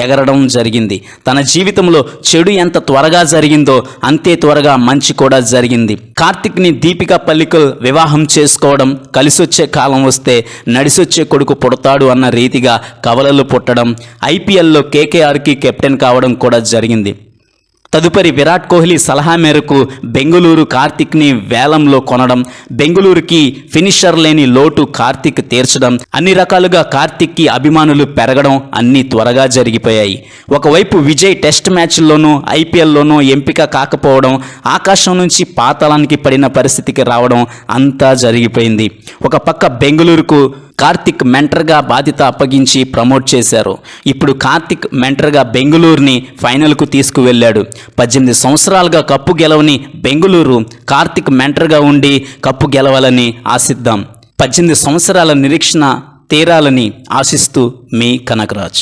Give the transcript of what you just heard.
ఎగరడం జరిగింది. తన జీవితంలో చెడు ఎంత త్వరగా జరిగిందో అంతే త్వరగా మంచి కూడా జరిగింది. కార్తిక్ని దీపికా పల్లికల్ వివాహం చేసుకోవడం, కలిసొచ్చే కాలం వస్తే నడిసొచ్చే కొడుకు పుడతాడు అన్న రీతిగా కవలలు పుట్టడం, ఐపీఎల్లో కేకేఆర్కి కెప్టెన్ కావడం కూడా జరిగింది. తదుపరి విరాట్ కోహ్లీ సలహా మేరకు బెంగళూరు కార్తిక్ని వేలంలో కొనడం, బెంగళూరుకి ఫినిషర్ లేని లోటు కార్తిక్ తీర్చడం, అన్ని రకాలుగా కార్తిక్కి అభిమానులు పెరగడం అన్నీ త్వరగా జరిగిపోయాయి. ఒకవైపు విజయ్ టెస్ట్ మ్యాచ్ల్లోనూ ఐపీఎల్లోనూ ఎంపిక కాకపోవడం, ఆకాశం నుంచి పాతాళానికి పడిన పరిస్థితికి రావడం అంతా జరిగిపోయింది. ఒక పక్క బెంగళూరుకు కార్తిక్ మెంటర్గా బాధ్యత అప్పగించి ప్రమోట్ చేశారు. ఇప్పుడు కార్తిక్ మెంటర్గా బెంగళూరుని ఫైనల్కు తీసుకువెళ్ళాడు. 18 సంవత్సరాలుగా కప్పు గెలవని బెంగళూరు కార్తిక్ మెంటర్గా ఉండి కప్పు గెలవాలని ఆశిద్దాం. 18 సంవత్సరాల నిరీక్షణ తీరాలని ఆశిస్తూ మీ కనకరాజ్.